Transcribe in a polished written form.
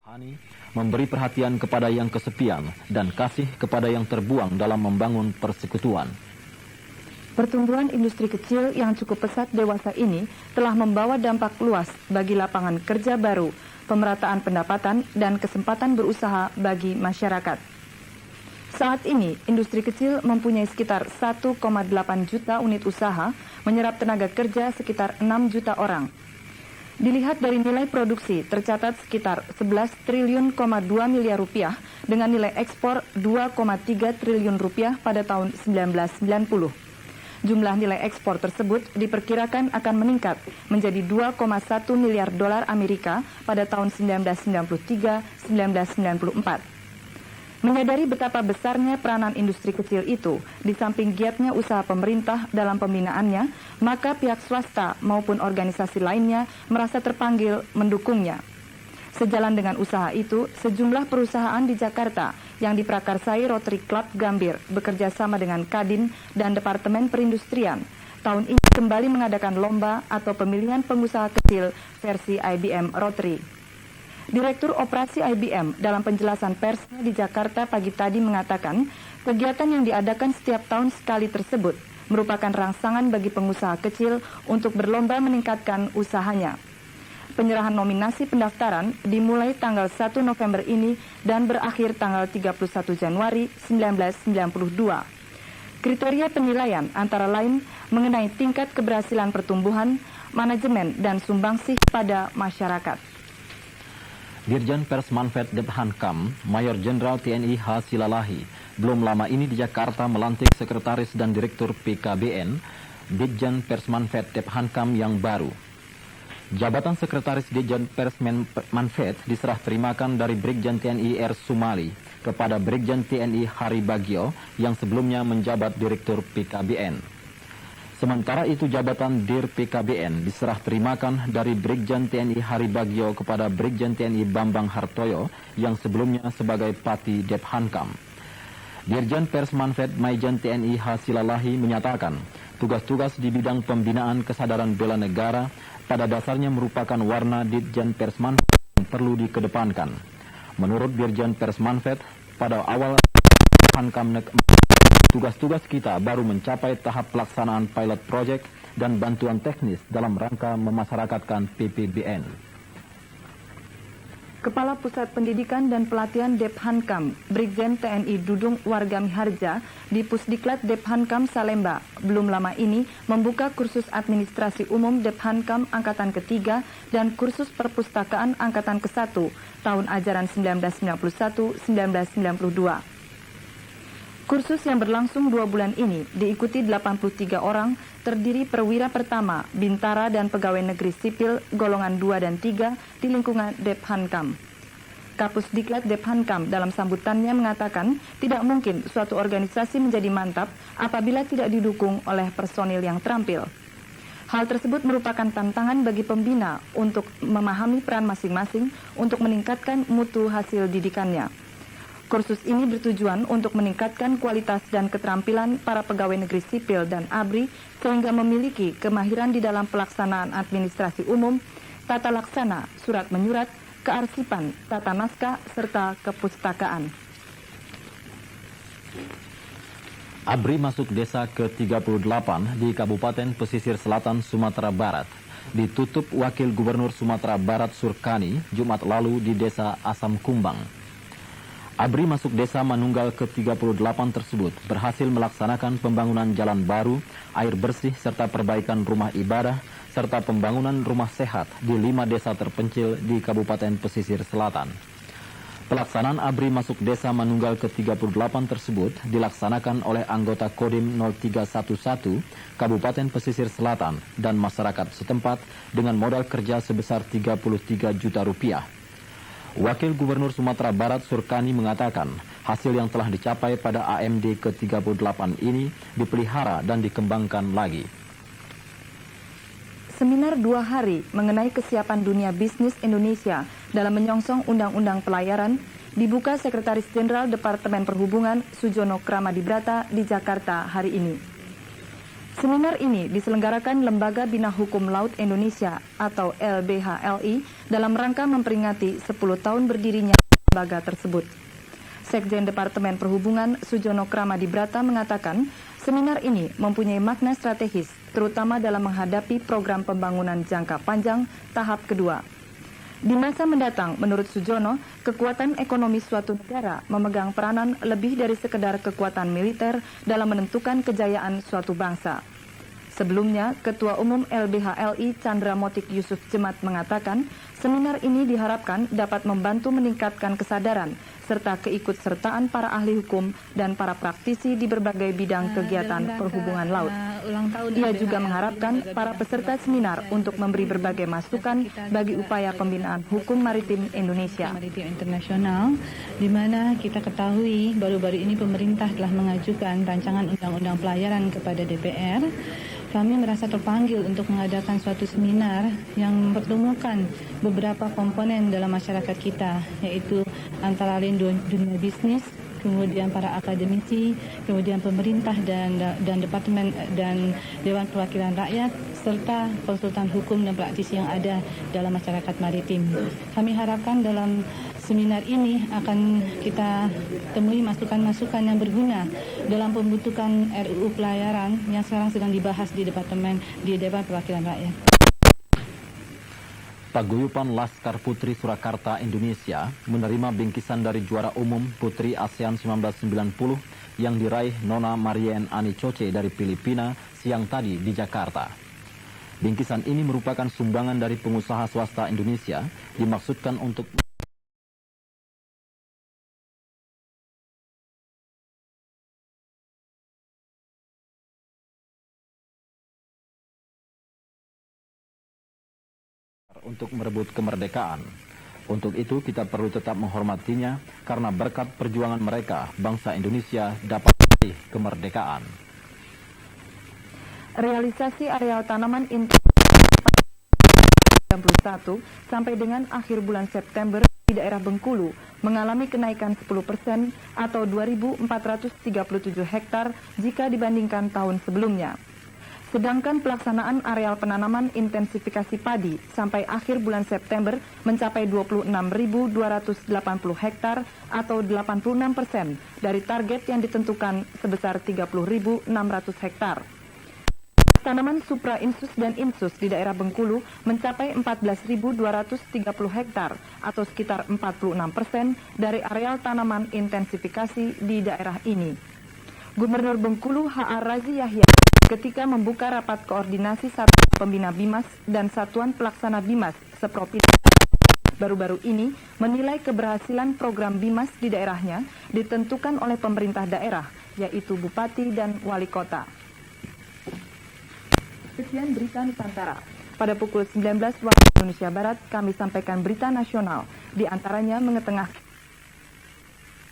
Hani memberi perhatian kepada yang kesepian dan kasih kepada yang terbuang dalam membangun persekutuan. Pertumbuhan industri kecil yang cukup pesat dewasa ini telah membawa dampak luas bagi lapangan kerja baru, pemerataan pendapatan, dan kesempatan berusaha bagi masyarakat. Saat ini, industri kecil mempunyai sekitar 1,8 juta unit usaha, menyerap tenaga kerja sekitar 6 juta orang. Dilihat dari nilai produksi, tercatat sekitar 11,2 triliun rupiah dengan nilai ekspor 2,3 triliun rupiah pada tahun 1990. Jumlah nilai ekspor tersebut diperkirakan akan meningkat menjadi 2,1 miliar dolar Amerika pada tahun 1993-1994. Menyadari betapa besarnya peranan industri kecil itu, di samping giatnya usaha pemerintah dalam pembinaannya, maka pihak swasta maupun organisasi lainnya merasa terpanggil mendukungnya. Sejalan dengan usaha itu, sejumlah perusahaan di Jakarta yang diprakarsai Rotary Club Gambir bekerja sama dengan Kadin dan Departemen Perindustrian tahun ini kembali mengadakan lomba atau pemilihan pengusaha kecil versi IBM Rotary. Direktur Operasi IBM dalam penjelasan persnya di Jakarta pagi tadi mengatakan, kegiatan yang diadakan setiap tahun sekali tersebut merupakan rangsangan bagi pengusaha kecil untuk berlomba meningkatkan usahanya. Penyerahan nominasi pendaftaran dimulai tanggal 1 November ini dan berakhir tanggal 31 Januari 1992. Kriteria penilaian antara lain mengenai tingkat keberhasilan pertumbuhan, manajemen, dan sumbangsih pada masyarakat. Dirjen Pers Manfed Dephankam, Mayor Jenderal TNI H. Silalahi, belum lama ini di Jakarta melantik Sekretaris dan Direktur PKBN, Dirjen Pers Manfed Dephankam yang baru. Jabatan Sekretaris Dirjen Pers Manfed diserah terimakan dari Brigjen TNI R. Sumali kepada Brigjen TNI Hari Bagio yang sebelumnya menjabat Direktur PKBN. Sementara itu jabatan Dir PKBN diserah terimakan dari Brigjen TNI Hari Bagio kepada Brigjen TNI Bambang Hartoyo yang sebelumnya sebagai Pati Dephankam. Dirjen Pers Manfed Maijen TNI H. Silalahi menyatakan tugas-tugas di bidang pembinaan kesadaran bela negara pada dasarnya merupakan warna Dirjen Pers Manfed yang perlu dikedepankan. Menurut Dirjen Pers Manfed, pada awal Dephankam tugas-tugas kita baru mencapai tahap pelaksanaan pilot project dan bantuan teknis dalam rangka memasyarakatkan PPBN. Kepala Pusat Pendidikan dan Pelatihan Dephankam, Brigjen TNI Dudung Wargamiharja di Pusdiklat Dephankam Salemba, belum lama ini membuka kursus administrasi umum Dephankam Angkatan Ketiga dan kursus perpustakaan Angkatan ke-1 tahun ajaran 1991-1992. Kursus yang berlangsung 2 bulan ini diikuti 83 orang, terdiri perwira pertama, bintara dan pegawai negeri sipil golongan 2 dan 3 di lingkungan Dephankam. Kapus Diklat Dephankam dalam sambutannya mengatakan tidak mungkin suatu organisasi menjadi mantap apabila tidak didukung oleh personil yang terampil. Hal tersebut merupakan tantangan bagi pembina untuk memahami peran masing-masing untuk meningkatkan mutu hasil didikannya. Kursus ini bertujuan untuk meningkatkan kualitas dan keterampilan para pegawai negeri sipil dan ABRI sehingga memiliki kemahiran di dalam pelaksanaan administrasi umum, tata laksana, surat menyurat, kearsipan, tata naskah, serta kepustakaan. ABRI masuk desa ke-38 di Kabupaten Pesisir Selatan Sumatera Barat. Ditutup Wakil Gubernur Sumatera Barat Surkani Jumat lalu di Desa Asam Kumbang. ABRI masuk desa Manunggal ke-38 tersebut berhasil melaksanakan pembangunan jalan baru, air bersih, serta perbaikan rumah ibadah, serta pembangunan rumah sehat di 5 desa terpencil di Kabupaten Pesisir Selatan. Pelaksanaan ABRI masuk desa Manunggal ke-38 tersebut dilaksanakan oleh anggota Kodim 0311 Kabupaten Pesisir Selatan dan masyarakat setempat dengan modal kerja sebesar 33 juta rupiah. Wakil Gubernur Sumatera Barat Surkani mengatakan hasil yang telah dicapai pada AMD ke-38 ini dipelihara dan dikembangkan lagi. Seminar 2 hari mengenai kesiapan dunia bisnis Indonesia dalam menyongsong Undang-Undang Pelayaran dibuka Sekretaris Jenderal Departemen Perhubungan Sujono Kramadibrata di Jakarta hari ini. Seminar ini diselenggarakan Lembaga Bina Hukum Laut Indonesia atau LBHLI dalam rangka memperingati 10 tahun berdirinya lembaga tersebut. Sekjen Departemen Perhubungan Sujono Kramadibrata mengatakan, seminar ini mempunyai makna strategis, terutama dalam menghadapi program pembangunan jangka panjang tahap kedua. Di masa mendatang, menurut Sujono, kekuatan ekonomi suatu negara memegang peranan lebih dari sekedar kekuatan militer dalam menentukan kejayaan suatu bangsa. Sebelumnya, Ketua Umum LBHLI Chandra Motik Yusuf Jemat mengatakan, seminar ini diharapkan dapat membantu meningkatkan kesadaran serta keikutsertaan para ahli hukum dan para praktisi di berbagai bidang kegiatan perhubungan laut. Ia juga mengharapkan para peserta seminar untuk memberi berbagai masukan bagi upaya pembinaan hukum maritim Indonesia. Maritim internasional, di mana kita ketahui baru-baru ini pemerintah telah mengajukan rancangan undang-undang pelayaran kepada DPR. Kami merasa terpanggil untuk mengadakan suatu seminar yang mempertemukan beberapa komponen dalam masyarakat kita, yaitu antara lain dunia bisnis, kemudian para akademisi, kemudian pemerintah dan departemen dan Dewan Perwakilan Rakyat, serta konsultan hukum dan praktisi yang ada dalam masyarakat maritim. Kami harapkan dalam seminar ini akan kita temui masukan-masukan yang berguna dalam pembentukan RUU pelayaran yang sekarang sedang dibahas di Dewan Perwakilan Rakyat. Paguyuban Laskar Putri Surakarta Indonesia menerima bingkisan dari juara umum Putri ASEAN 1990 yang diraih Nona Marien Ani Choce dari Filipina siang tadi di Jakarta. Bingkisan ini merupakan sumbangan dari pengusaha swasta Indonesia, dimaksudkan untuk merebut kemerdekaan. Untuk itu kita perlu tetap menghormatinya karena berkat perjuangan mereka, bangsa Indonesia dapat meraih kemerdekaan. Realisasi areal tanaman intensitas 91 sampai dengan akhir bulan September di daerah Bengkulu mengalami kenaikan 10% atau 2.437 hektar jika dibandingkan tahun sebelumnya. Sedangkan pelaksanaan areal penanaman intensifikasi padi sampai akhir bulan September mencapai 26.280 hektar atau 86% dari target yang ditentukan sebesar 30.600 hektar. Tanaman supra insus dan insus di daerah Bengkulu mencapai 14.230 hektar atau sekitar 46% dari areal tanaman intensifikasi di daerah ini. Gubernur Bengkulu H.A. Razi Yahya ketika membuka rapat koordinasi Satuan Pembina Bimas dan Satuan Pelaksana Bimas seprovinsi baru-baru ini menilai keberhasilan program Bimas di daerahnya ditentukan oleh pemerintah daerah, yaitu Bupati dan Wali Kota. Sekian berita Nusantara. Pada pukul 19 waktu Indonesia Barat, kami sampaikan berita nasional, di antaranya mengetengahkan